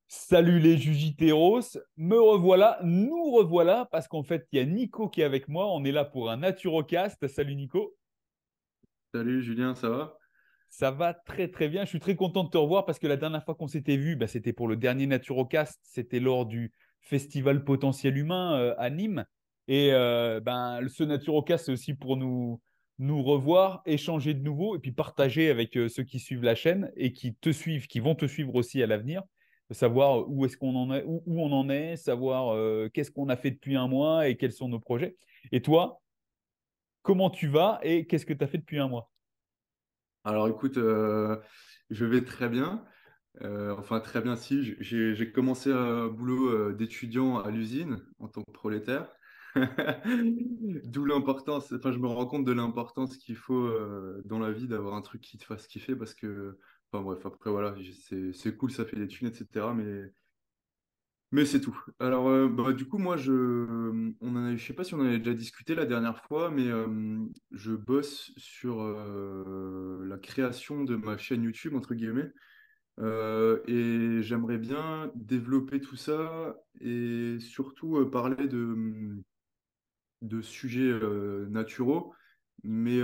Salut les Jujiteros, me revoilà, nous revoilà, parce qu'en fait, il y a Nico qui est avec moi. On est là pour un Naturocast. Salut Nico, Salut Julien, ça va? ça va très très bien. Je suis très content de te revoir parce que la dernière fois qu'on s'était vu, bah, c'était pour le dernier Naturocast. C'était lors du Festival Potentiel Humain à Nîmes. Et ce Naturocast, c'est aussi pour nous revoir, échanger de nouveau et puis partager avec ceux qui suivent la chaîne et qui te suivent, qui vont te suivre aussi à l'avenir. Savoir où est-ce qu'on en est, où on en est, savoir qu'est-ce qu'on a fait depuis un mois et quels sont nos projets. Et toi, comment tu vas et qu'est-ce que tu as fait depuis un mois? Alors écoute, je vais très bien. Enfin très bien si, j'ai commencé un boulot d'étudiant à l'usine en tant que prolétaire. D'où l'importance, enfin je me rends compte de l'importance qu'il faut dans la vie d'avoir un truc qui te fasse kiffer parce que, enfin bref, après voilà, c'est cool, ça fait des thunes, etc. Mais c'est tout. Alors, du coup, moi, je sais pas si on en avait déjà discuté la dernière fois, mais je bosse sur la création de ma chaîne YouTube, entre guillemets. Et j'aimerais bien développer tout ça et surtout parler de sujets naturaux. Mais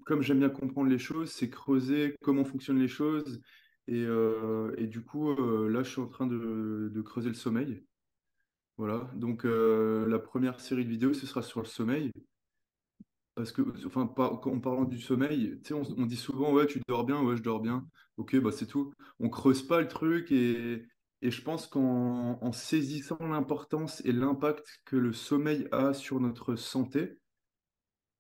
comme j'aime bien comprendre les choses, c'est creuser comment fonctionnent les choses. Et du coup, là, je suis en train de creuser le sommeil. Voilà, donc la première série de vidéos, ce sera sur le sommeil. Parce que, enfin, en parlant du sommeil, tu sais, on dit souvent, ouais, tu dors bien, ouais, je dors bien. Ok, bah c'est tout. On creuse pas le truc et je pense qu'en saisissant l'importance et l'impact que le sommeil a sur notre santé,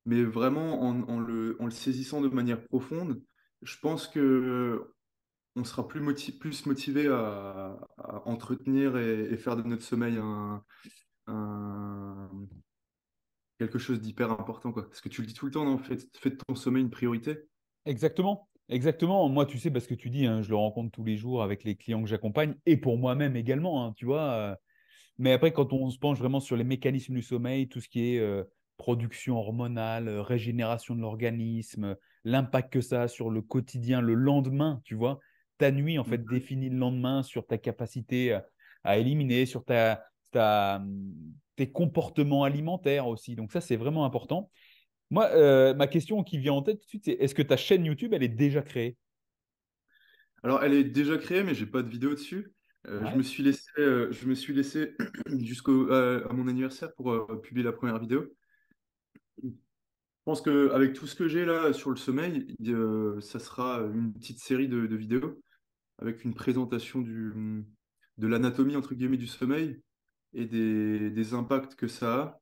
mais vraiment en le saisissant de manière profonde, je pense que on sera plus motivé à entretenir et faire de notre sommeil un- quelque chose d'hyper important, quoi. Parce que tu le dis tout le temps, non? Fais de ton sommeil une priorité. Exactement, exactement. Moi, tu sais, parce que tu dis, hein, je le rencontre tous les jours avec les clients que j'accompagne et pour moi-même également, hein, tu vois. Mais après, quand on se penche vraiment sur les mécanismes du sommeil, tout ce qui est production hormonale, régénération de l'organisme, l'impact que ça a sur le quotidien, le lendemain, tu vois, ta nuit, en fait, Mhm. définit le lendemain sur ta capacité à éliminer, sur tes comportements alimentaires aussi. Donc ça, c'est vraiment important. Moi, ma question qui vient en tête tout de suite, c'est est-ce que ta chaîne YouTube, elle est déjà créée? Alors, elle est déjà créée, mais j'ai pas de vidéo dessus. Ouais. Je me suis laissé à mon anniversaire pour publier la première vidéo. Je pense qu'avec tout ce que j'ai là sur le sommeil, ça sera une petite série de vidéos avec une présentation de l'anatomie, entre guillemets, du sommeil et des impacts que ça a,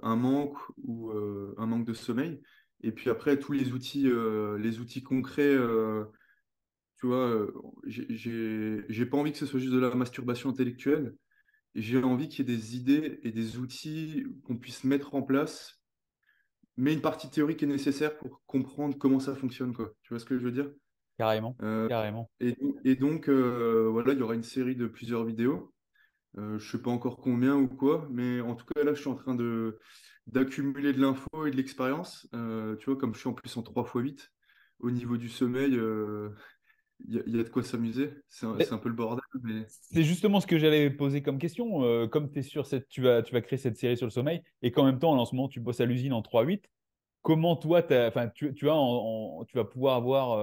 un manque ou un manque de sommeil. Et puis après, tous les outils concrets, tu vois, j'ai pas envie que ce soit juste de la masturbation intellectuelle. J'ai envie qu'il y ait des idées et des outils qu'on puisse mettre en place, mais une partie théorique est nécessaire pour comprendre comment ça fonctionne, quoi. Tu vois ce que je veux dire? Carrément, Euh, carrément. et donc, voilà, il y aura une série de plusieurs vidéos. Je sais pas encore combien ou quoi, mais en tout cas, là, je suis en train d'accumuler de l'info et de l'expérience. Tu vois, comme je suis en plus en 3x8 au niveau du sommeil, il y a de quoi s'amuser. C'est un peu le bordel, mais C'est justement ce que j'allais poser comme question. Comme tu es sur tu vas créer cette série sur le sommeil et qu'en même temps, en ce moment, tu bosses à l'usine en 3-8, comment toi, enfin, tu vas pouvoir avoir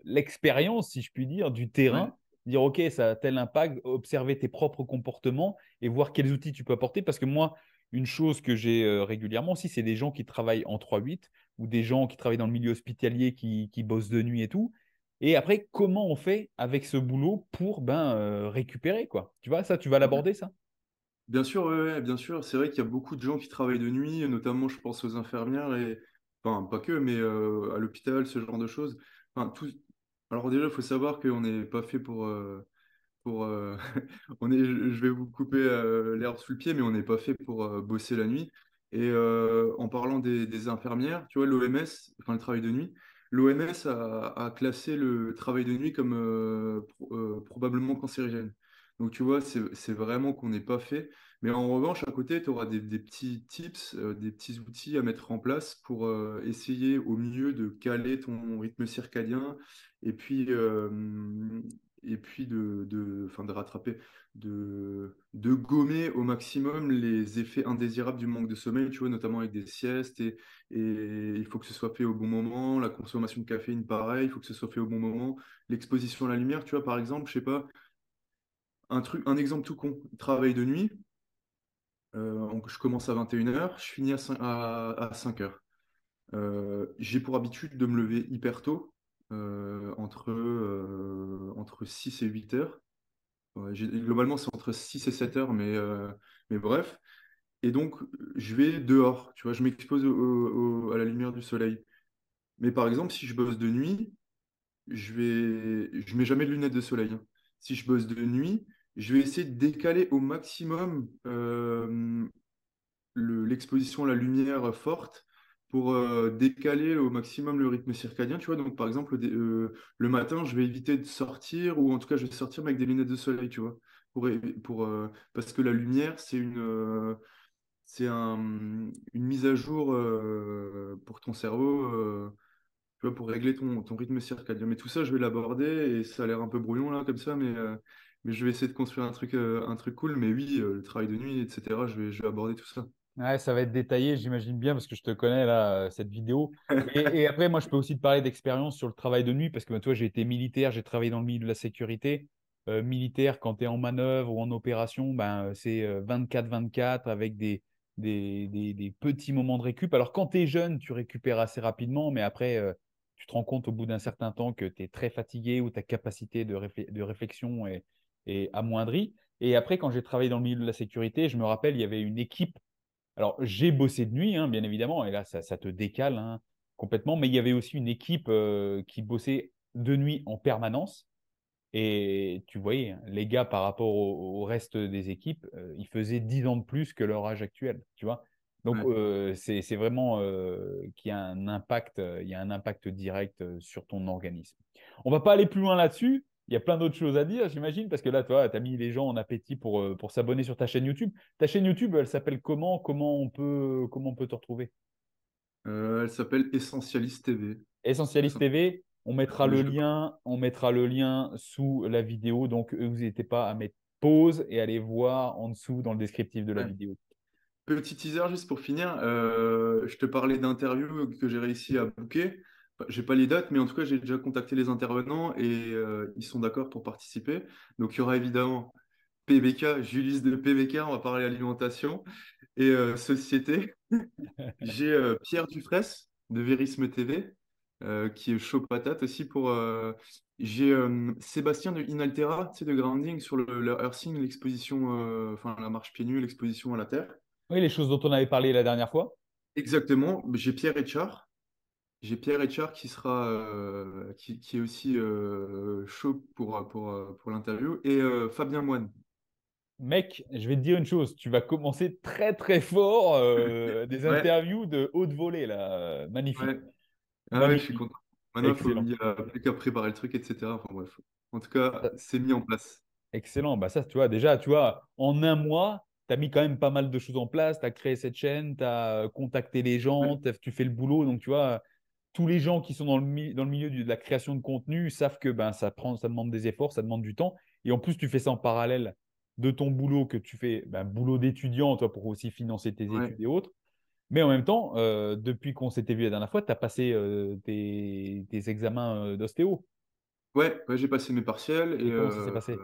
l'expérience, si je puis dire, du ouais. terrain, dire, OK, ça a tel impact, observer tes propres comportements et voir quels outils tu peux apporter. Parce que moi, une chose que j'ai régulièrement aussi, c'est des gens qui travaillent en 3-8 ou des gens qui travaillent dans le milieu hospitalier qui bossent de nuit et tout. Et après, comment on fait avec ce boulot pour récupérer, quoi? Tu vois, ça, tu vas Ouais. l'aborder, ça? Bien sûr, ouais, ouais, bien sûr. C'est vrai qu'il y a beaucoup de gens qui travaillent de nuit, notamment, je pense aux infirmières et, enfin, pas que, mais à l'hôpital, ce genre de choses. Enfin, Alors déjà, il faut savoir qu'on n'est pas fait pour je vais vous couper l'herbe sous le pied, mais on n'est pas fait pour bosser la nuit. Et en parlant des infirmières, tu vois, l'OMS, enfin le travail de nuit, l'OMS a classé le travail de nuit comme probablement cancérigène. Donc tu vois, c'est vraiment qu'on n'est pas fait. Mais en revanche, à côté, tu auras des petits tips, des petits outils à mettre en place pour essayer au mieux de caler ton rythme circadien et puis, puis enfin, de rattraper, de gommer au maximum les effets indésirables du manque de sommeil, tu vois, notamment avec des siestes. Et il faut que ce soit fait au bon moment. La consommation de caféine, pareil, il faut que ce soit fait au bon moment. L'exposition à la lumière, tu vois, par exemple, je sais pas, un exemple tout con, travail de nuit. Je commence à 21h, je finis à 5h. J'ai pour habitude de me lever hyper tôt, entre 6 et 8 heures. Ouais, globalement, c'est entre 6 et 7 heures, mais bref. Et donc, je vais dehors, tu vois, je m'expose à la lumière du soleil. Mais par exemple, si je bosse de nuit, je mets jamais de lunettes de soleil, hein. Si je bosse de nuit, je vais essayer de décaler au maximum l'exposition à la lumière forte pour décaler au maximum le rythme circadien, tu vois. Donc, par exemple, le matin, je vais éviter de sortir, ou en tout cas, je vais sortir mais avec des lunettes de soleil, tu vois. Parce que la lumière, une mise à jour pour ton cerveau, tu vois, pour régler ton rythme circadien. Mais tout ça, je vais l'aborder et ça a l'air un peu brouillon là, comme ça, mais je vais essayer de construire un truc cool. Mais oui, le travail de nuit, etc., je vais aborder tout ça. Ouais, ça va être détaillé, j'imagine bien, parce que je te connais là, cette vidéo. Et après, moi, je peux aussi te parler d'expérience sur le travail de nuit, parce que bah, toi, j'ai été militaire, j'ai travaillé dans le milieu de la sécurité. Militaire, quand tu es en manœuvre ou en opération, ben, c'est 24-24 avec des petits moments de récup. Alors, quand tu es jeune, tu récupères assez rapidement, mais après, tu te rends compte au bout d'un certain temps que tu es très fatigué ou ta capacité de réflexion est amoindrie. Et après, quand j'ai travaillé dans le milieu de la sécurité, je me rappelle, il y avait une équipe. Alors, j'ai bossé de nuit, hein, bien évidemment, et là, ça te décale hein, complètement, mais il y avait aussi une équipe qui bossait de nuit en permanence. Et tu voyais, hein, les gars, par rapport au reste des équipes, ils faisaient 10 ans de plus que leur âge actuel, tu vois. Donc, Ouais. c'est vraiment qu'il y a un impact, il y a un impact direct sur ton organisme. On va pas aller plus loin là-dessus. Il y a plein d'autres choses à dire, j'imagine, parce que là, toi, tu as mis les gens en appétit pour s'abonner sur ta chaîne YouTube. Ta chaîne YouTube, elle s'appelle comment? Comment on peut te retrouver? Elle s'appelle Essentialist TV, tout Essentialiste simplement. TV, Mais je- on mettra le lien sous la vidéo. Donc, vous n'hésitez pas à mettre pause et aller voir en dessous dans le descriptif de la ouais. vidéo. Petit teaser juste pour finir. Je te parlais d'interviews que j'ai réussi à booker. Enfin, j'ai pas les dates, mais en tout cas, j'ai déjà contacté les intervenants et ils sont d'accord pour participer. Donc, il y aura évidemment PBK, Julius de PBK, on va parler alimentation et société. J'ai Pierre Dufresne de Vérisme TV, qui est chaud patate aussi pour. J'ai Sébastien de Inaltera, tu sais, de Grounding sur le Earthing, l'exposition, enfin la marche pieds nus, l'exposition à la Terre. Oui, les choses dont on avait parlé la dernière fois. Exactement. J'ai Pierre Etchard. J'ai Pierre Etchard qui est aussi chaud pour l'interview. Et Fabien Moine. Mec, je vais te dire une chose, tu vas commencer très très fort des Ouais, interviews de haute volée là. Magnifique, ouais. Ah ouais, je suis magnifique, content. Maintenant, il excellent. n'y a plus qu'à préparer le truc, etc. Enfin bref. En tout cas, c'est mis en place. Excellent. Bah ça, tu vois, déjà, tu vois, en un mois, tu as mis quand même pas mal de choses en place. Tu as créé cette chaîne, tu as contacté les gens, Ouais, tu fais le boulot. Donc, tu vois, tous les gens qui sont dans le milieu de la création de contenu savent que ben, ça demande des efforts, ça demande du temps. Et en plus, tu fais ça en parallèle de ton boulot que tu fais, ben, boulot d'étudiant, toi, pour aussi financer tes ouais. études et autres. Mais en même temps, depuis qu'on s'était vu la dernière fois, tu as passé tes examens d'ostéo. Ouais, ouais, j'ai passé mes partiels et Et comment ça s'est passé?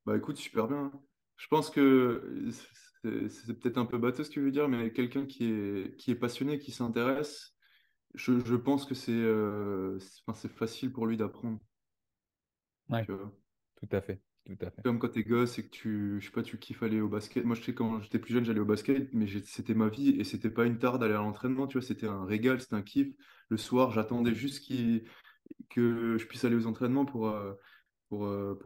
bah écoute, super bien, hein. Je pense que c'est peut-être un peu bateau ce que je veux dire, mais quelqu'un qui est passionné, qui s'intéresse, je pense que enfin, c'est facile pour lui d'apprendre, Ouais, tu vois. tout à fait, tout à fait. Comme quand t'es gosse et que je sais pas, tu kiffes aller au basket. Moi, je sais, quand j'étais plus jeune, j'allais au basket, mais c'était ma vie et c'était pas une tare d'aller à l'entraînement, tu vois, c'était un régal, c'était un kiff. Le soir, j'attendais juste que je puisse aller aux entraînements pour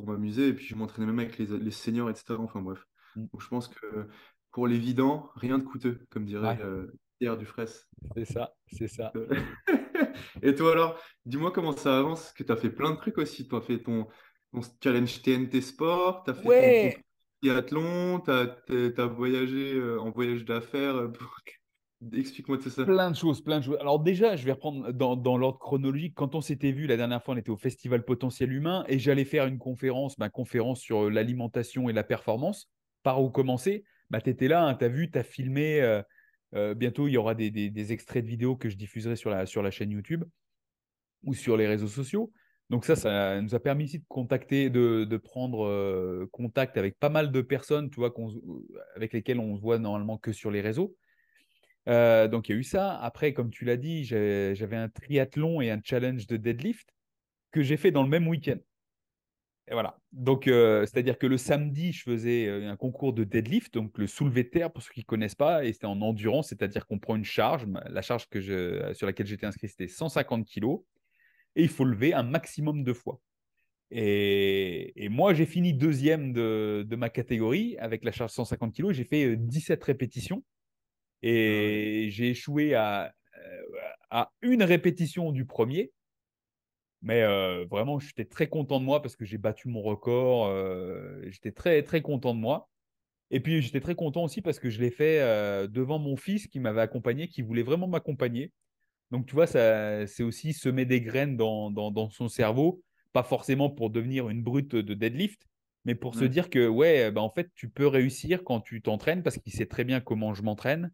m'amuser. Et puis, je m'entraînais même avec les seniors, etc. Enfin, bref. Mm. Donc, je pense que pour les vidants, rien de coûteux, comme dirait Ouais, Pierre Dufresne. c'est ça, c'est ça. Euh, Et toi, alors, dis-moi comment ça avance, parce que tu as fait plein de trucs aussi. Tu as fait ton challenge TNT Sport, tu as fait ton Ouais, triathlon, tu as voyagé en voyage d'affaires. Explique-moi tout ça. Plein de choses, plein de choses. Alors déjà, je vais reprendre dans l'ordre chronologique. Quand on s'était vu la dernière fois, on était au Festival Potentiel Humain et j'allais faire une conférence, conférence sur l'alimentation et la performance. Par où commencer? Tu étais là, hein, tu as vu, tu as filmé. Bientôt, il y aura des extraits de vidéos que je diffuserai sur la chaîne YouTube ou sur les réseaux sociaux. Donc ça nous a permis ici de contacter, de prendre contact avec pas mal de personnes, tu vois, avec lesquelles on se voit normalement que sur les réseaux. Donc, il y a eu ça. Après, comme tu l'as dit, j'avais un triathlon et un challenge de deadlift que j'ai fait dans le même week-end. Et voilà. Donc, c'est-à-dire que le samedi, je faisais un concours de deadlift, donc le soulevé de terre, pour ceux qui ne connaissent pas, et c'était en endurance, c'est-à-dire qu'on prend une charge. La charge sur laquelle j'étais inscrit, c'était 150 kilos, et il faut lever un maximum de fois. Et moi, j'ai fini deuxième de ma catégorie avec la charge 150 kilos. J'ai fait 17 répétitions. Ah ouais. Et j'ai échoué à une répétition du premier. Mais vraiment, j'étais très content de moi parce que j'ai battu mon record. J'étais très, très content de moi. Et puis, j'étais très content aussi parce que je l'ai fait devant mon fils qui m'avait accompagné, qui voulait vraiment m'accompagner. Donc, tu vois, ça, c'est aussi semer des graines dans son cerveau, pas forcément pour devenir une brute de deadlift, mais pour se Ouais. dire que, ouais, en fait, tu peux réussir quand tu t'entraînes parce qu'il sait très bien comment je m'entraîne,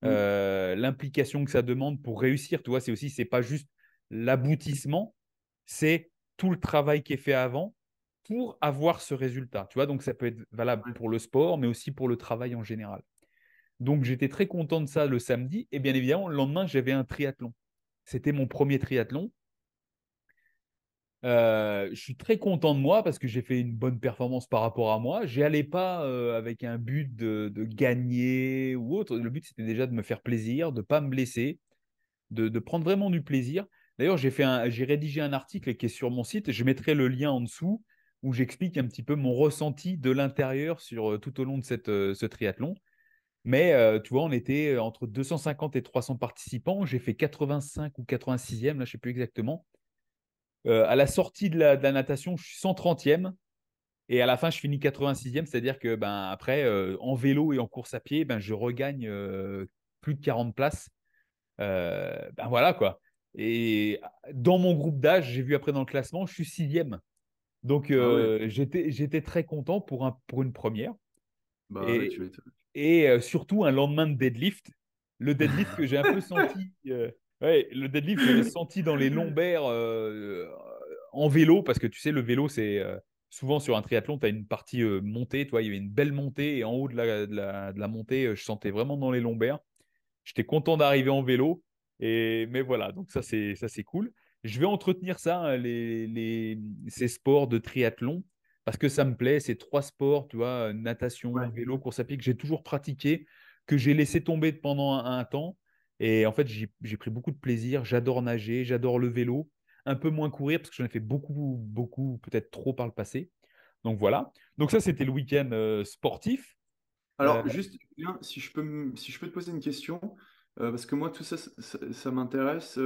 Mm. l'implication que ça demande pour réussir. Tu vois, c'est pas juste l'aboutissement, c'est tout le travail qui est fait avant pour avoir ce résultat. Tu vois, donc ça peut être valable Ouais. pour le sport, mais aussi pour le travail en général. Donc j'étais très content de ça le samedi. Et bien évidemment, le lendemain, j'avais un triathlon. C'était mon premier triathlon. Je suis très content de moi parce que j'ai fait une bonne performance par rapport à moi. J'y allais pas avec un but de gagner ou autre. Le but, c'était déjà de me faire plaisir, de ne pas me blesser, de prendre vraiment du plaisir. D'ailleurs, j'ai rédigé un article qui est sur mon site. Je mettrai le lien en dessous où j'explique un petit peu mon ressenti de l'intérieur tout au long de ce triathlon. Mais tu vois, on était entre 250 et 300 participants. J'ai fait 85 ou 86e, là, je ne sais plus exactement. À la sortie de la natation, je suis 130e. Et à la fin, je finis 86e. C'est-à-dire que après, en vélo et en course à pied, je regagne plus de 40 places. Voilà quoi. Et dans mon groupe d'âge, j'ai vu après dans le classement, je suis 6e. Donc Ah ouais. j'étais très content pour une première. Bah ouais, tu Et, m'étonnes. et surtout un lendemain de deadlift. Le deadlift que j'ai un peu senti. Ouais, le deadlift, je l'avais senti dans les lombaires en vélo, parce que tu sais, le vélo, c'est souvent sur un triathlon, tu as une partie montée. Tu vois, il y avait une belle montée, et en haut de la montée, je sentais vraiment dans les lombaires. J'étais content d'arriver en vélo. Mais voilà, donc ça c'est cool. Je vais entretenir ça, hein, ces sports de triathlon, parce que ça me plaît. C'est trois sports, tu vois, natation, Ouais. vélo, course à pied, que j'ai toujours pratiqué, que j'ai laissé tomber pendant un temps. Et en fait, j'ai pris beaucoup de plaisir. J'adore nager, j'adore le vélo. Un peu moins courir, parce que j'en ai fait beaucoup, beaucoup, peut-être trop par le passé. Donc voilà. Donc ça, c'était le week-end sportif. Euh, Alors, juste, Julien, si je peux te poser une question, parce que moi, tout ça, ça m'intéresse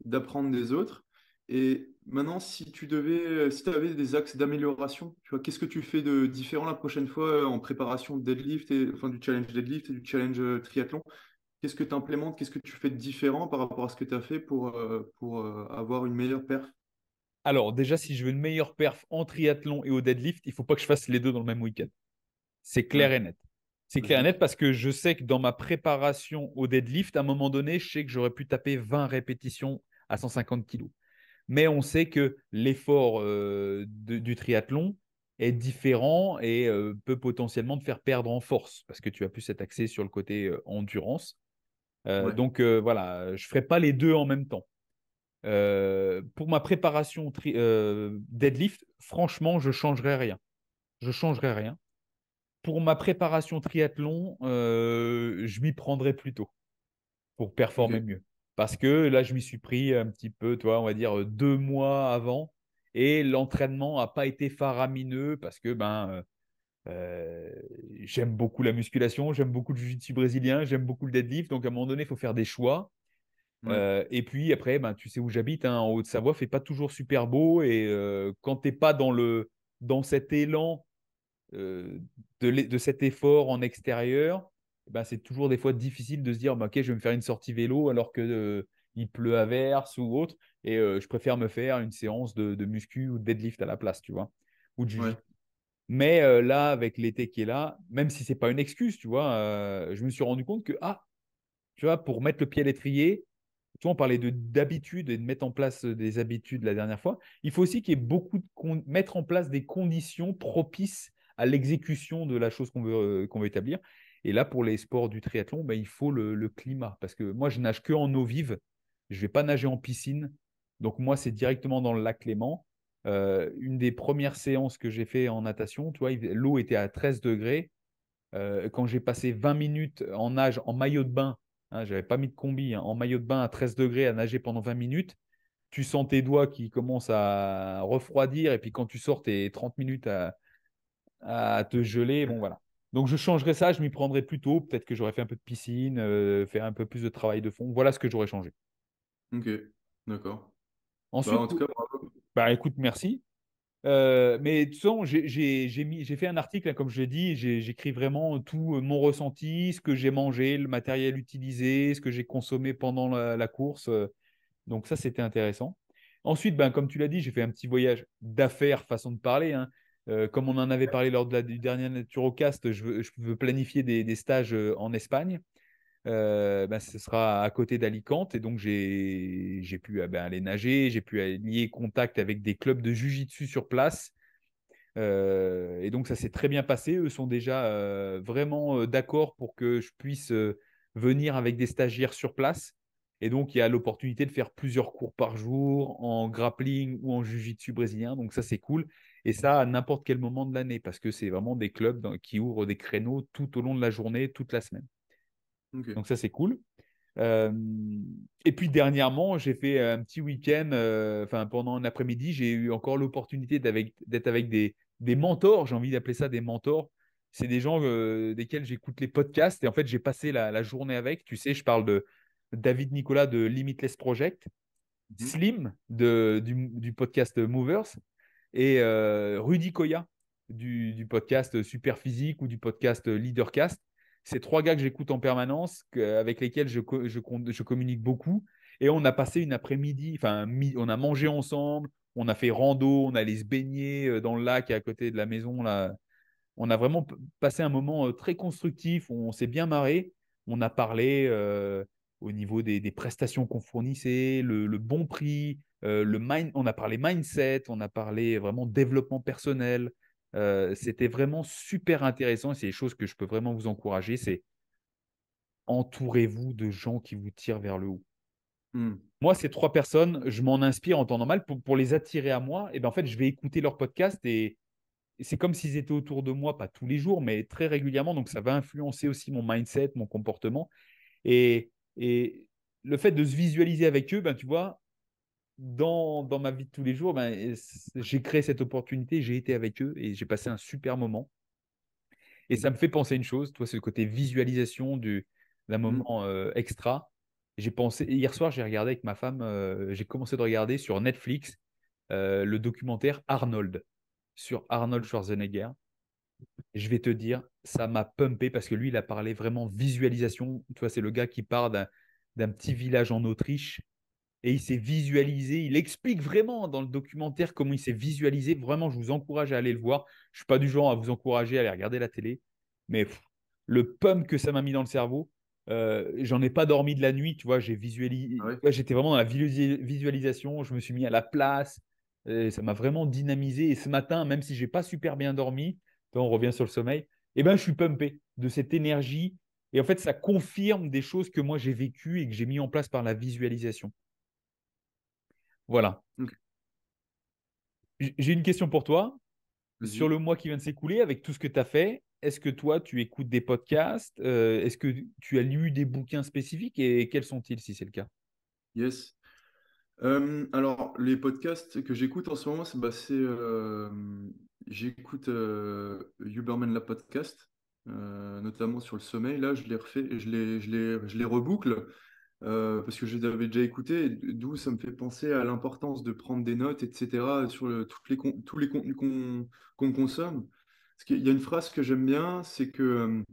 d'apprendre des autres. Et maintenant, si tu avais des axes d'amélioration, tu vois, qu'est-ce que tu fais de différent la prochaine fois en préparation de deadlift enfin, du challenge deadlift et du challenge triathlon? Qu'est-ce que tu implémentes? Qu'est-ce que tu fais de différent par rapport à ce que tu as fait pour avoir une meilleure perf? alors, déjà, si je veux une meilleure perf en triathlon et au deadlift, il ne faut pas que je fasse les deux dans le même week-end. C'est Ouais, clair et net. C'est clair et ok. net parce que je sais que dans ma préparation au deadlift, à un moment donné, je sais que j'aurais pu taper 20 répétitions à 150 kilos. Mais on sait que l'effort du triathlon est différent et peut potentiellement te faire perdre en force parce que tu as plus cet accès sur le côté endurance. Ouais, Donc voilà, je ne ferai pas les deux en même temps. Pour ma préparation deadlift, franchement, je ne changerai rien. Je ne changerai rien. Pour ma préparation triathlon, je m'y prendrai plus tôt pour performer ok. mieux. Parce que là, je m'y suis pris un petit peu, toi, on va dire 2 mois avant. Et l'entraînement n'a pas été faramineux parce que euh, j'aime beaucoup la musculation, j'aime beaucoup le jiu-jitsu brésilien, j'aime beaucoup le deadlift. Donc à un moment donné, il faut faire des choix. Ouais, Et puis après, tu sais où j'habite, hein, en Haute-Savoie, fait pas toujours super beau. Et quand tu n'es pas dans cet élan de cet effort en extérieur, ben, c'est toujours des fois difficile de se dire, bah, ok, je vais me faire une sortie vélo alors que il pleut à verse ou autre, et je préfère me faire une séance de muscu ou de deadlift à la place, tu vois, ou de Ouais. jiu. Mais là, avec l'été qui est là, même si c'est pas une excuse, tu vois, je me suis rendu compte que, tu vois, pour mettre le pied à l'étrier, tu vois, on parlait d'habitude et de mettre en place des habitudes la dernière fois. Il faut aussi qu'il y ait mettre en place des conditions propices à l'exécution de la chose qu'on veut établir. Et là, pour les sports du triathlon, ben, il faut le climat. Parce que moi, je nage que en eau vive. Je ne vais pas nager en piscine. Donc, moi, c'est directement dans le lac Léman. Une des premières séances que j'ai fait en natation, tu vois, l'eau était à 13 degrés. Quand j'ai passé 20 minutes en nage, en maillot de bain, hein, je n'avais pas mis de combi, hein, en maillot de bain à 13 degrés à nager pendant 20 minutes, tu sens tes doigts qui commencent à refroidir, et puis quand tu sors, tu es 30 minutes à te geler. Bon, voilà. Donc, je changerais ça, je m'y prendrais plus tôt. Peut-être que j'aurais fait un peu de piscine, faire un peu plus de travail de fond. Voilà ce que j'aurais changé. Ok, d'accord. Bah, Ensuite, en tout cas, bravo. bah, écoute, merci. Mais de toute façon, j'ai fait un article, hein, comme je l'ai dit, j'écris vraiment tout mon ressenti, ce que j'ai mangé, le matériel utilisé, ce que j'ai consommé pendant la course. Donc ça, c'était intéressant. Ensuite, ben, comme tu l'as dit, j'ai fait un petit voyage d'affaires, façon de parler, hein. Comme on en avait parlé lors du dernier Naturocast, je veux planifier des stages en Espagne. Ben, ce sera à côté d'Alicante, et donc j'ai pu ben, aller nager, j'ai pu lier contact avec des clubs de jiu-jitsu sur place. Et donc ça s'est très bien passé. Eux sont déjà vraiment d'accord pour que je puisse venir avec des stagiaires sur place. Et donc il y a l'opportunité de faire plusieurs cours par jour en grappling ou en jiu-jitsu brésilien. Donc ça c'est cool. Et ça à n'importe quel moment de l'année, parce que c'est vraiment des clubs qui ouvrent des créneaux tout au long de la journée, toute la semaine. Ok. Donc ça c'est cool. Euh, et puis dernièrement, j'ai fait un petit week-end, enfin pendant un après-midi, j'ai eu encore l'opportunité d'être avec des mentors, j'ai envie d'appeler ça des mentors. C'est des gens desquels j'écoute les podcasts, et en fait j'ai passé la journée avec. Tu sais, je parle de David Nicolas de Limitless Project, Mhm. Slim du podcast Movers, et Rudy Koya du podcast Super Physique ou du podcast Leadercast. C'est trois gars que j'écoute en permanence, avec lesquels je communique beaucoup. Et on a passé une après-midi, enfin, on a mangé ensemble, on a fait rando, on allait se baigner dans le lac à côté de la maison, là. On a vraiment passé un moment très constructif, on s'est bien marré. On a parlé au niveau des prestations qu'on fournissait, le bon prix, on a parlé mindset, on a parlé vraiment développement personnel. C'était vraiment super intéressant, et c'est des choses que je peux vraiment vous encourager. C'est entourez-vous de gens qui vous tirent vers le haut. Hmm. Moi, ces trois personnes, je m'en inspire en temps normal pour les attirer à moi. Et ben, en fait, je vais écouter leur podcast, et c'est comme s'ils étaient autour de moi, pas tous les jours, mais très régulièrement. Donc, ça va influencer aussi mon mindset, mon comportement. Et le fait de se visualiser avec eux, ben, tu vois, dans ma vie de tous les jours, ben, j'ai créé cette opportunité, j'ai été avec eux et j'ai passé un super moment. Et ça me fait penser à une chose, toi, c'est le côté visualisation d'un Hmm. moment extra. J'ai pensé, hier soir, j'ai regardé avec ma femme, j'ai commencé de regarder sur Netflix le documentaire Arnold, sur Arnold Schwarzenegger. Je vais te dire, ça m'a pumpé parce que lui, il a parlé vraiment visualisation. Tu vois, c'est le gars qui part d'un petit village en Autriche, et il s'est visualisé. Il explique vraiment dans le documentaire comment il s'est visualisé. Vraiment, je vous encourage à aller le voir. Je ne suis pas du genre à vous encourager à aller regarder la télé, mais le pump que ça m'a mis dans le cerveau, j'en ai pas dormi de la nuit. Tu vois, Ah ouais. ouais, j'étais vraiment dans la visualisation. Je me suis mis à la place. Ça m'a vraiment dynamisé. Et ce matin, même si j'ai pas super bien dormi, on revient sur le sommeil, eh ben, je suis pumpé de cette énergie. Et en fait, ça confirme des choses que moi j'ai vécues et que j'ai mis en place par la visualisation. Voilà. Ok. J'ai une question pour toi. Sur Vas-y. le mois qui vient de s'écouler, avec tout ce que tu as fait, est-ce que toi, tu écoutes des podcasts? Est-ce que tu as lu des bouquins spécifiques, et quels sont-ils si c'est le cas? Yes. Alors, les podcasts que j'écoute en ce moment, j'écoute Huberman la podcast, notamment sur le sommeil. Là, je l'ai refait, je les reboucle parce que je les avais déjà écoutés, d'où ça me fait penser à l'importance de prendre des notes, etc., sur tous les contenus qu'on consomme. Parce qu'il y a une phrase que j'aime bien, c'est que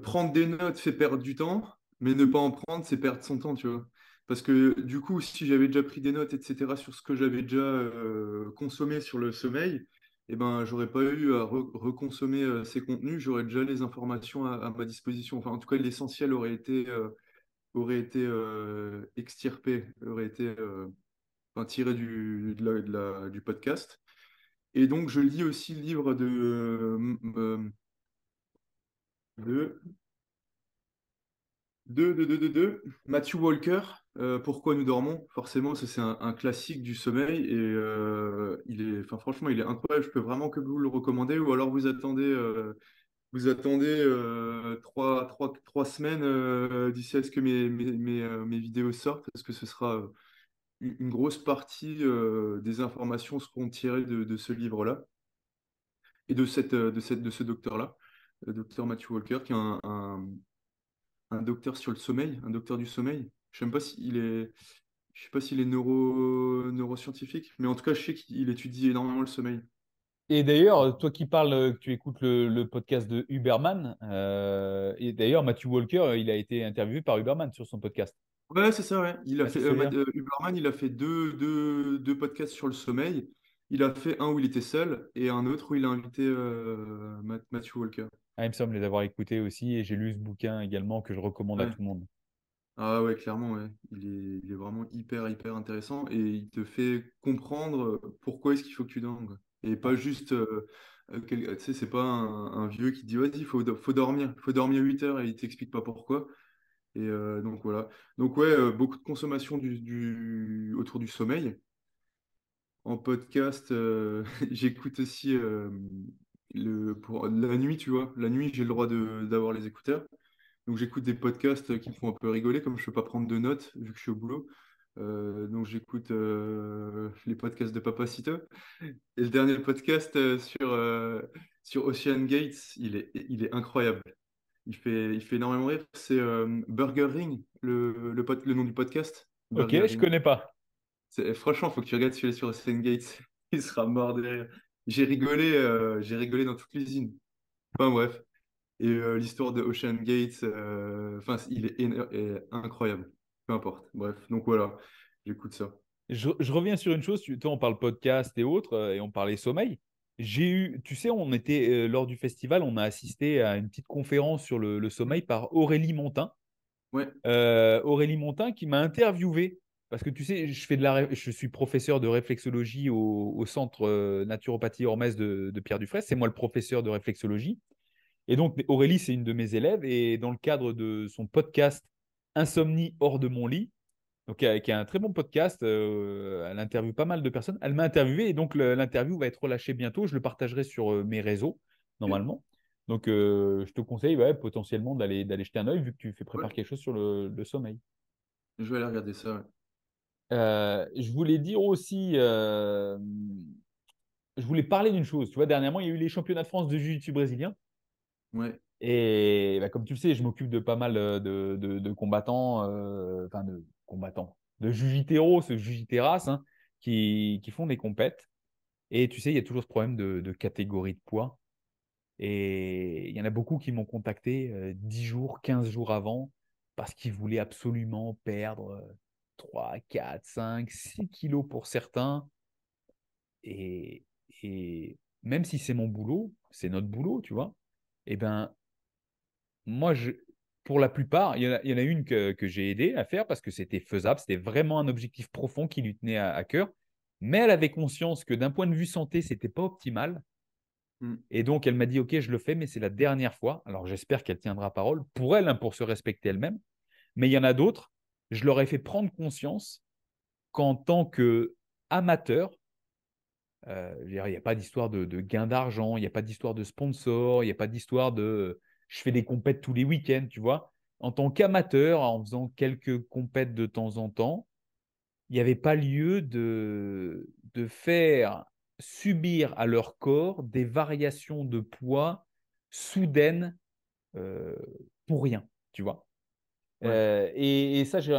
prendre des notes fait perdre du temps, mais ne pas en prendre, c'est perdre son temps, tu vois. Parce que du coup, si j'avais déjà pris des notes, etc., sur ce que j'avais déjà consommé sur le sommeil, eh ben, j'aurais pas eu à reconsommer ces contenus, j'aurais déjà les informations à ma disposition. Enfin, en tout cas, l'essentiel aurait été extirpé, aurait été enfin, tiré du podcast. Et donc, je lis aussi le livre de de Matthew Walker, Pourquoi nous dormons? Forcément, ça c'est un classique du sommeil et enfin, franchement, il est incroyable. Je peux vraiment que vous le recommander. Ou alors vous attendez 3 semaines d'ici à ce que mes vidéos sortent, parce que ce sera une grosse partie des informations seront tirées de ce livre-là et de ce docteur-là, le docteur Matthew Walker, qui est un docteur sur le sommeil, un docteur du sommeil. Je sais pas s'il est neuroscientifique, mais en tout cas, je sais qu'il étudie énormément le sommeil. Et d'ailleurs, toi qui parles, que tu écoutes le podcast de Huberman, et d'ailleurs, Matthew Walker, il a été interviewé par Huberman sur son podcast. Ouais, c'est ça, ouais. Ah, c'est celui-là. Huberman, il a fait deux podcasts sur le sommeil. Il a fait un où il était seul et un autre où il a invité Matthew Walker. Ah, il me semble les avoir écoutés aussi, et j'ai lu ce bouquin également que je recommande à Ouais. tout le monde. Ah ouais, clairement, ouais. Il est vraiment hyper, hyper intéressant et il te fait comprendre pourquoi est-ce qu'il faut que tu dormes, quoi. Et pas juste, tu sais, c'est pas un vieux qui te dit, vas-y, faut dormir 8 heures et il t'explique pas pourquoi. Et donc voilà. Donc ouais, beaucoup de consommation autour du sommeil. En podcast, j'écoute aussi pour la nuit, tu vois. La nuit, j'ai le droit d'avoir les écouteurs. Donc j'écoute des podcasts qui me font un peu rigoler, comme je ne peux pas prendre de notes vu que je suis au boulot. Donc j'écoute les podcasts de Papacito. Et le dernier podcast sur Ocean Gates, il est incroyable. Il fait énormément rire. C'est Burger Ring, le nom du podcast. Ok, Burger je Ring. connais pas. Franchement, il faut que tu regardes celui sur Ocean Gates. Il sera mort de rire. J'ai rigolé dans toute l'usine. Enfin bref. Et l'histoire de Ocean Gates, enfin, est incroyable. Peu importe. Bref, donc voilà, j'écoute ça. Je reviens sur une chose, toi, on parle podcast et autres, et on parlait sommeil. J'ai eu, tu sais, on était lors du festival, on a assisté à une petite conférence sur le sommeil par Aurélie Montin. Ouais, Aurélie Montin qui m'a interviewé, parce que tu sais, je suis professeur de réflexologie au centre naturopathie Hormez de Pierre Dufresne. C'est moi le professeur de réflexologie. Et donc, Aurélie, c'est une de mes élèves. Et dans le cadre de son podcast Insomnie hors de mon lit, donc, qui est un très bon podcast, elle interviewe pas mal de personnes. Elle m'a interviewé et donc l'interview va être relâchée bientôt. Je le partagerai sur mes réseaux, ok. normalement. Donc, je te conseille ouais, potentiellement d'aller jeter un œil vu que tu fais Ouais, préparer quelque chose sur le sommeil. je vais aller regarder ça. Ouais. Je voulais dire aussi, je voulais parler d'une chose. Tu vois, dernièrement, il y a eu les championnats de France de jiu-jitsu brésilien. Ouais, Et bah, comme tu le sais, je m'occupe de pas mal de combattants, enfin de combattants, de jiu-jiteros, ce jiu-jiteras, hein, qui font des compètes. Et tu sais, il y a toujours ce problème de catégorie de poids. Et il y en a beaucoup qui m'ont contacté 10 jours, 15 jours avant parce qu'ils voulaient absolument perdre 3, 4, 5, 6 kilos pour certains. Et, et même si c'est mon boulot, c'est notre boulot, tu vois, eh ben, moi, pour la plupart, il y en a une que j'ai aidé à faire parce que c'était faisable, c'était vraiment un objectif profond qui lui tenait à cœur. Mais elle avait conscience que d'un point de vue santé, c'était pas optimal. mm, Et donc, elle m'a dit, OK, je le fais, mais c'est la dernière fois. Alors, j'espère qu'elle tiendra parole pour elle, hein, pour se respecter elle-même. Mais il y en a d'autres, je leur ai fait prendre conscience qu'en tant qu'amateur, il n'y a pas d'histoire de gain d'argent, il n'y a pas d'histoire de sponsor, il n'y a pas d'histoire de je fais des compètes tous les week-ends, tu vois. En tant qu'amateur, en faisant quelques compètes de temps en temps, il n'y avait pas lieu de faire subir à leur corps des variations de poids soudaines euh, pour rien, tu vois. ouais, Et ça, je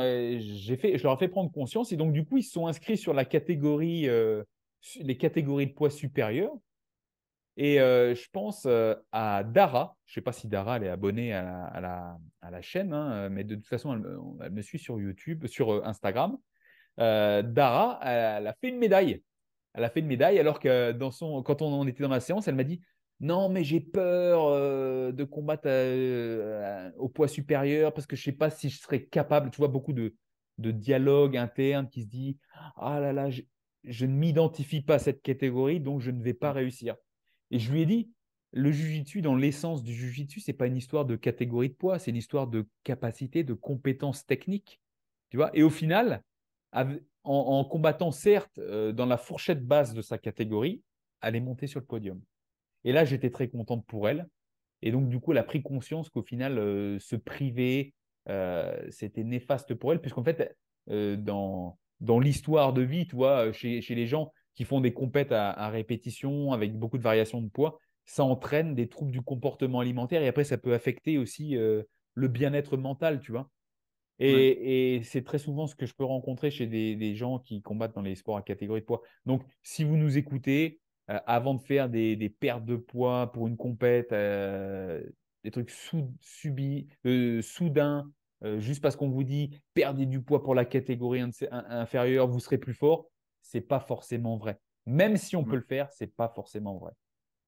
leur ai fait prendre conscience. Et donc, du coup, ils se sont inscrits sur les catégories de poids supérieurs. Et je pense à Dara. Je ne sais pas si Dara elle est abonnée à la chaîne, hein, mais de toute façon, elle me suit sur YouTube, sur Instagram. Dara, elle a fait une médaille. Elle a fait une médaille alors que quand on était dans la séance, elle m'a dit non, mais j'ai peur de combattre au poids supérieur parce que je ne sais pas si je serais capable. Tu vois, beaucoup de dialogue interne qui se dit ah là là, je ne m'identifie pas à cette catégorie, donc je ne vais pas réussir. Et je lui ai dit le jujitsu, dans l'essence du jujitsu, ce n'est pas une histoire de catégorie de poids, c'est une histoire de capacité, de compétences techniques. Tu vois, et au final, en combattant certes dans la fourchette basse de sa catégorie, elle est montée sur le podium. Et là, j'étais très contente pour elle. Et donc, du coup, elle a pris conscience qu'au final, se priver, c'était néfaste pour elle, puisqu'en fait, dans l'histoire de vie, tu vois, chez les gens qui font des compètes à répétition avec beaucoup de variations de poids, ça entraîne des troubles du comportement alimentaire et après, ça peut affecter aussi le bien-être mental, tu vois. Ouais. Et c'est très souvent ce que je peux rencontrer chez des gens qui combattent dans les sports à catégorie de poids. Donc, si vous nous écoutez, avant de faire des pertes de poids pour une compète, des trucs soudains, juste parce qu'on vous dit perdez du poids pour la catégorie inférieure, vous serez plus fort, c'est pas forcément vrai. Même si on peut Ouais. le faire, c'est pas forcément vrai.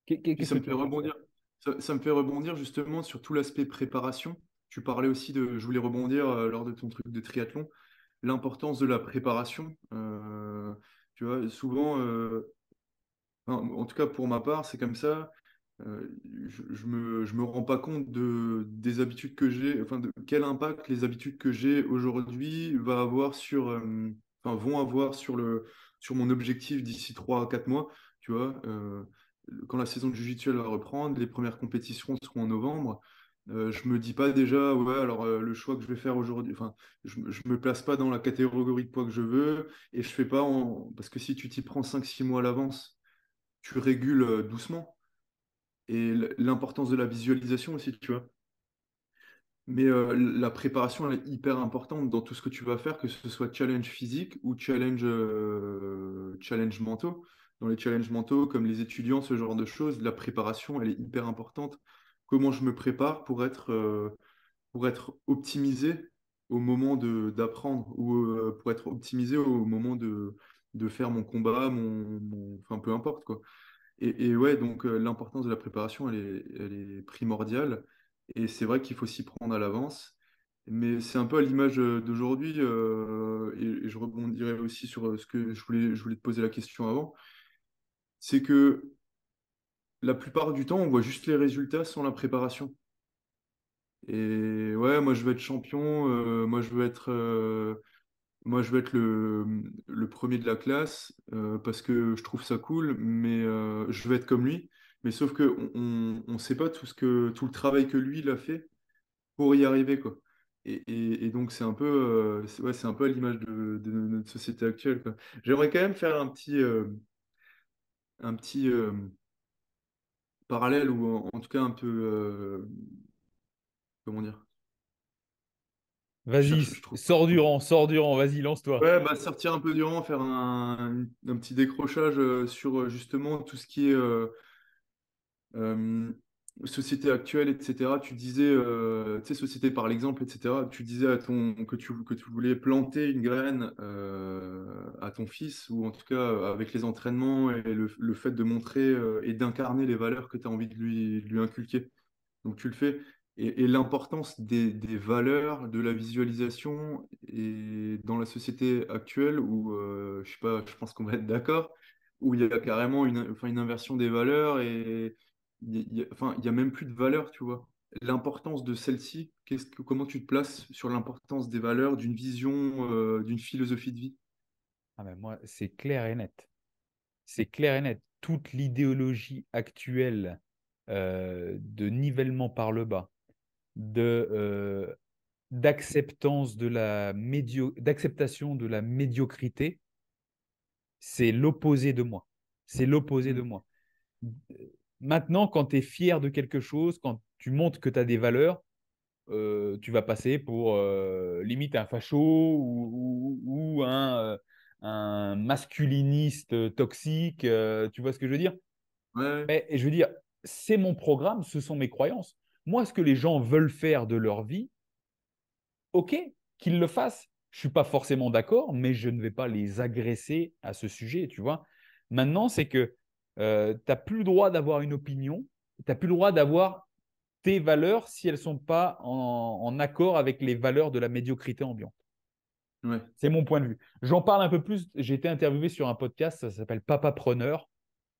Puis Qu'est-ce ça que me tu fait en penses, toi? rebondir. Ça me fait rebondir justement sur tout l'aspect préparation. Tu parlais aussi de, je voulais rebondir lors de ton truc de triathlon, l'importance de la préparation. Tu vois, souvent, enfin, en tout cas pour ma part, c'est comme ça. Je me rends pas compte des habitudes que j'ai, enfin de quel impact les habitudes que j'ai aujourd'hui vont avoir sur mon objectif d'ici 3 à 4 mois. Tu vois, quand la saison de Jiu-Jitsu elle va reprendre, les premières compétitions seront en novembre. Je me dis pas déjà, ouais, alors le choix que je vais faire aujourd'hui, enfin, je me place pas dans la catégorie de poids que je veux et je fais pas parce que si tu t'y prends 5 6 mois à l'avance, tu régules doucement et l'importance de la visualisation aussi, tu vois. Mais la préparation, elle est hyper importante dans tout ce que tu vas faire, que ce soit challenge physique ou challenge mentaux. Dans les challenges mentaux, comme les étudiants, ce genre de choses, la préparation, elle est hyper importante. Comment je me prépare pour être optimisé au moment d'apprendre ou pour être optimisé au moment de faire mon combat, enfin peu importe quoi. Et ouais, donc l'importance de la préparation, elle est primordiale. Et c'est vrai qu'il faut s'y prendre à l'avance. Mais c'est un peu à l'image d'aujourd'hui, et je rebondirai aussi sur ce que je voulais te poser la question avant. C'est que la plupart du temps, on voit juste les résultats sans la préparation. Et ouais, moi je veux être champion, moi je veux être le premier de la classe parce que je trouve ça cool, mais je veux être comme lui. Mais sauf que on sait pas tout le travail que lui il a fait pour y arriver, quoi. Et donc c'est un peu ouais, c'est un peu à l'image de notre société actuelle, quoi. J'aimerais quand même faire un petit parallèle ou en tout cas un peu comment dire? Vas-y, Je trouve pas le mot. sors du rang, vas-y, lance-toi. Ouais, bah sortir un peu du rang, faire un petit décrochage sur justement tout ce qui est euh, société actuelle, etc. Tu disais, tu sais, société par l'exemple, etc. Tu disais que tu voulais planter une graine à ton fils, ou en tout cas avec les entraînements et le fait de montrer et d'incarner les valeurs que tu as envie de de lui inculquer. Donc tu le fais. Et l'importance des valeurs, de la visualisation, et dans la société actuelle où, je sais pas, je pense qu'on va être d'accord, où il y a carrément enfin, une inversion des valeurs et enfin, il y a même plus de valeurs, tu vois. L'importance de celle-ci, comment tu te places sur l'importance des valeurs, d'une vision, d'une philosophie de vie? Ah ben moi, c'est clair et net. C'est clair et net. Toute l'idéologie actuelle de nivellement par le bas, d'acceptance d'acceptation de la médiocrité, c'est l'opposé de moi. C'est l'opposé de Mm. moi. Maintenant, quand tu es fier de quelque chose, quand tu montres que tu as des valeurs, tu vas passer pour limite un facho ou un masculiniste toxique. Tu vois ce que je veux dire? Ouais, Et je veux dire, c'est mon programme, ce sont mes croyances. Moi, ce que les gens veulent faire de leur vie, ok, qu'ils le fassent. Je ne suis pas forcément d'accord, mais je ne vais pas les agresser à ce sujet, tu vois. Maintenant, c'est que tu n'as plus le droit d'avoir une opinion, tu n'as plus le droit d'avoir tes valeurs si elles ne sont pas en accord avec les valeurs de la médiocrité ambiante. ouais, C'est mon point de vue. J'en parle un peu plus. J'ai été interviewé sur un podcast, ça s'appelle Papa Preneur.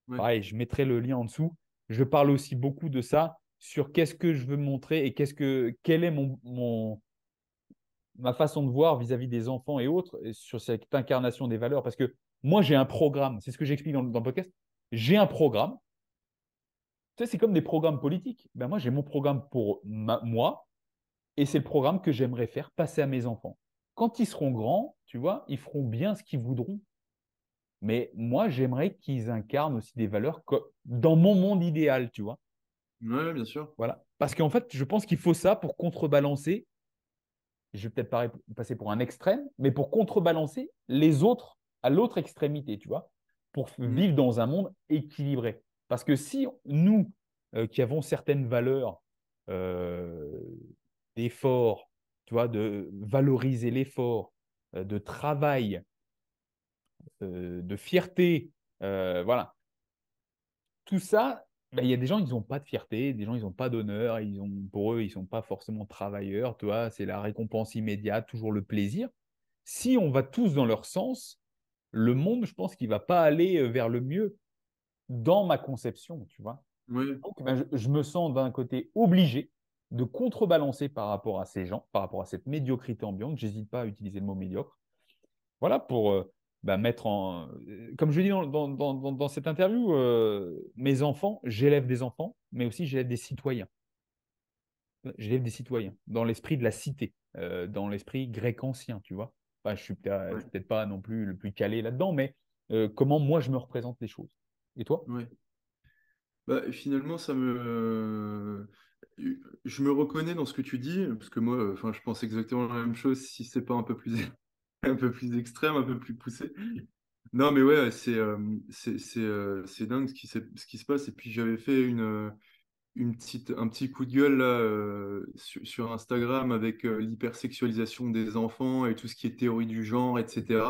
ouais. Pareil, je mettrai le lien en dessous. Je parle aussi beaucoup de ça, sur qu'est-ce que je veux montrer et quelle est ma façon de voir vis-à-vis des enfants et autres, et sur cette incarnation des valeurs. Parce que moi, j'ai un programme, c'est ce que j'explique dans le podcast. J'ai un programme. Tu sais, c'est comme des programmes politiques. Ben moi, j'ai mon programme pour moi, et c'est le programme que j'aimerais faire passer à mes enfants. Quand ils seront grands, tu vois, ils feront bien ce qu'ils voudront. Mais moi, j'aimerais qu'ils incarnent aussi des valeurs dans mon monde idéal, tu vois. Ouais, bien sûr. Voilà. Parce qu'en fait, je pense qu'il faut ça pour contrebalancer, je vais peut-être passer pour un extrême, mais pour contrebalancer les autres à l'autre extrémité, tu vois, pour Mm. vivre dans un monde équilibré. Parce que si nous, qui avons certaines valeurs euh, d'effort, tu vois, de valoriser l'effort, de travail, de fierté, voilà, tout ça, ben, il y a des gens, ils n'ont pas de fierté, des gens, ils n'ont pas d'honneur, pour eux, ils ne sont pas forcément travailleurs, tu vois, c'est la récompense immédiate, toujours le plaisir. Si on va tous dans leur sens, le monde, je pense qu'il ne va pas aller vers le mieux dans ma conception, tu vois. Ouais, Donc, ben, je me sens d'un côté obligé de contrebalancer par rapport à ces gens, par rapport à cette médiocrité ambiante. J'hésite pas à utiliser le mot médiocre. Voilà, pour bah, mettre en. Comme je dis dans cette interview, mes enfants, j'élève des enfants, mais aussi j'élève des citoyens. J'élève des citoyens dans l'esprit de la cité, dans l'esprit grec ancien, tu vois. Enfin, je ouais, suis peut-être pas non plus le plus calé là-dedans, mais comment moi je me représente les choses. Et toi? ouais. Bah, finalement, je me reconnais dans ce que tu dis, parce que moi, enfin, je pense exactement la même chose, si c'est pas un peu plus, un peu plus extrême, un peu plus poussé. Non, mais ouais, c'est dingue ce qui se passe. Et puis j'avais fait un petit coup de gueule là, sur Instagram avec l'hypersexualisation des enfants et tout ce qui est théorie du genre, etc.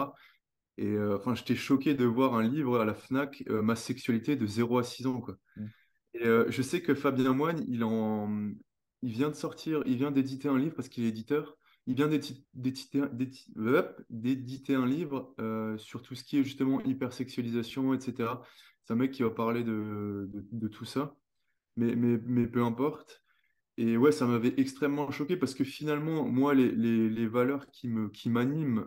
Et enfin, j'étais choqué de voir un livre à la Fnac, Ma sexualité de 0 à 6 ans, quoi. Mm. Et je sais que Fabien Moine, il vient de sortir, il vient d'éditer un livre parce qu'il est éditeur. Il vient d'éditer un livre sur tout ce qui est justement hypersexualisation, etc. C'est un mec qui va parler de tout ça, mais peu importe. Et ouais, ça m'avait extrêmement choqué parce que finalement, moi, les valeurs qui m'animent,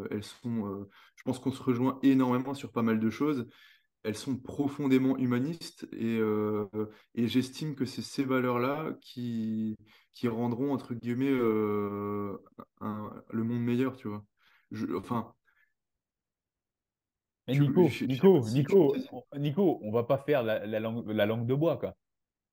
elles sont, je pense qu'on se rejoint énormément sur pas mal de choses. Elles sont profondément humanistes et j'estime que c'est ces valeurs-là qui rendront, entre guillemets, le monde meilleur, tu vois. Enfin, Mais Nico, je sais pas Nico, si tu me Nico, saisis. Nico, on va pas faire la langue de bois, quoi.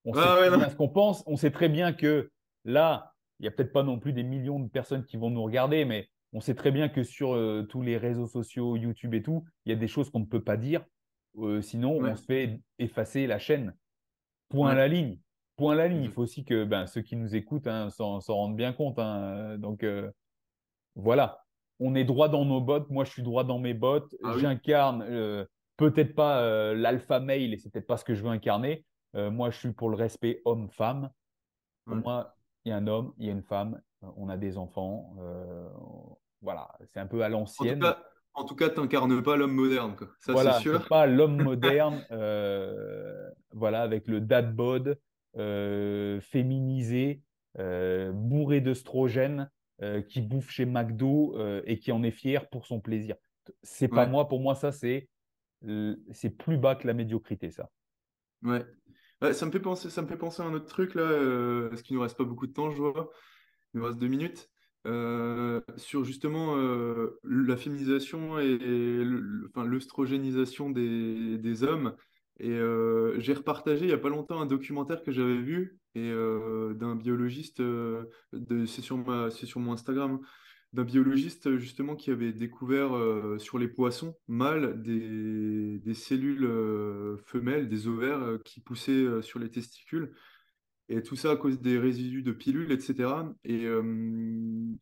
On sait Ah très ouais, non. bien ce qu'on pense. On sait très bien que là, il n'y a peut-être pas non plus des millions de personnes qui vont nous regarder, mais on sait très bien que sur tous les réseaux sociaux, YouTube et tout, il y a des choses qu'on ne peut pas dire. Sinon, on Ouais, se fait effacer la chaîne. Point à ouais, la ligne. Point à la ligne. Il exact. faut aussi que ben, ceux qui nous écoutent hein, s'en rendent bien compte. Hein. Donc, voilà. On est droit dans nos bottes. Moi, je suis droit dans mes bottes. Ah oui, J'incarne peut-être pas l'alpha male et c'est peut-être pas ce que je veux incarner. Moi, je suis pour le respect homme-femme. Pour ouais. moi, il y a un homme, il y a une femme, on a des enfants. Voilà, c'est un peu à l'ancienne. En tout cas, t'incarnes pas l'homme moderne, quoi. Ça, c'est Voilà, c'est sûr. pas l'homme moderne, voilà, avec le dad bod, féminisé, bourré d'œstrogènes, qui bouffe chez McDo et qui en est fier pour son plaisir. C'est pas Ouais, moi, pour moi, ça, c'est plus bas que la médiocrité, ça. ouais. Ouais, ça me fait penser à un autre truc là, parce qu'il nous reste pas beaucoup de temps, je vois. Il nous reste 2 minutes. Sur justement la féminisation enfin, l'œstrogénisation des hommes. Et j'ai repartagé il n'y a pas longtemps un documentaire que j'avais vu et d'un biologiste, c'est sur mon Instagram. d'un biologiste justement qui avait découvert sur les poissons mâles des cellules femelles, des ovaires qui poussaient sur les testicules. Et tout ça à cause des résidus de pilules, etc. Et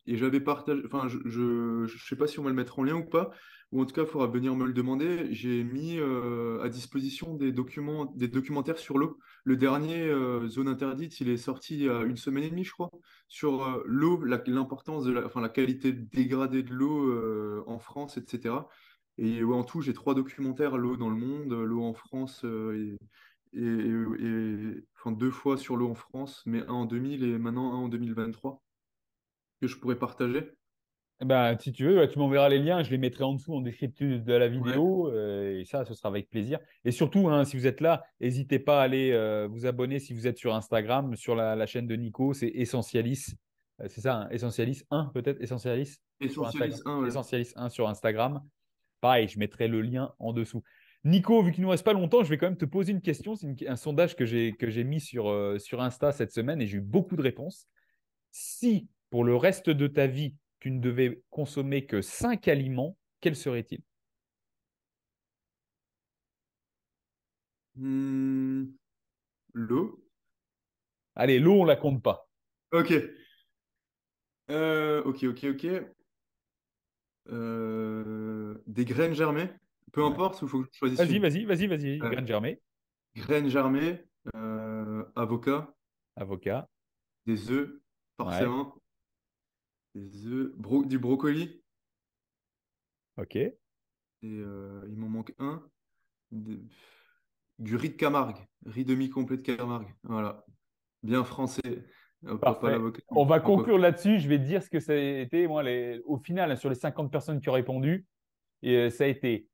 j'avais partagé, enfin, je sais pas si on va le mettre en lien ou pas, ou en tout cas, il faudra venir me le demander. J'ai mis à disposition des documents, des documentaires sur l'eau. Le dernier, Zone interdite, il est sorti il y a une semaine et demie, je crois, sur l'eau, l'importance de enfin, la qualité dégradée de l'eau en France, etc. Et ouais, en tout, j'ai 3 documentaires, l'eau dans le monde, l'eau en France enfin, 2 fois sur l'eau en France, mais un en 2000 et maintenant un en 2023 que je pourrais partager. Eh ben, si tu veux, ouais, tu m'enverras les liens, je les mettrai en dessous en descriptif de la Ouais, vidéo, et ça, ce sera avec plaisir. Et surtout, hein, si vous êtes là, n'hésitez pas à aller vous abonner si vous êtes sur Instagram, sur la chaîne de Nico, c'est Essentialis. C'est ça, hein, Essentialis 1 peut-être, Essentialis sur Instagram. Essentialiste 1, ouais. Essentialis 1 sur Instagram. Pareil, je mettrai le lien en dessous. Nico, vu qu'il ne nous reste pas longtemps, je vais quand même te poser une question. C'est un sondage que j'ai mis sur Insta cette semaine et j'ai eu beaucoup de réponses. Si pour le reste de ta vie, tu ne devais consommer que 5 aliments, quels seraient-ils? Hmm, l'eau. Allez, l'eau, on ne la compte pas. Ok. Ok. Des graines germées. Peu Ouais. importe, il faut que je choisisse Vas-y, une. vas-y, vas-y, vas-y. Euh, Graines germées, graines germées, avocat, avocat. des œufs, Ouais, forcément. Des œufs, du brocoli. ok. Et il m'en manque un. Des- Du riz de Camargue. Riz demi-complet de Camargue. Voilà. Bien français. Pas Parfait. l'avocat, mais On va pourquoi pas. conclure là-dessus. Je vais te dire ce que ça a été. Moi, au final, sur les 50 personnes qui ont répondu, et, ça a été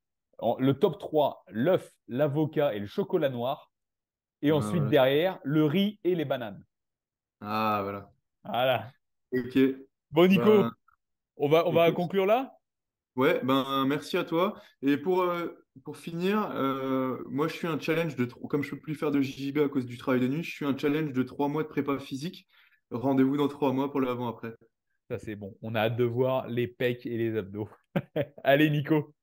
le top 3, l'œuf, l'avocat et le chocolat noir. Et Ouais, ensuite, voilà. derrière, le riz et les bananes. Ah, voilà. Voilà. Ok. Bon, Ben, Nico, on va écoute, conclure là? ouais, ben, merci à toi. Et pour finir, moi, je suis un challenge comme je peux plus faire de JJB à cause du travail de nuit, je suis un challenge de 3 mois de prépa physique. Rendez-vous dans 3 mois pour le avant-après. Ça, c'est bon. On a hâte de voir les pecs et les abdos. Allez, Nico.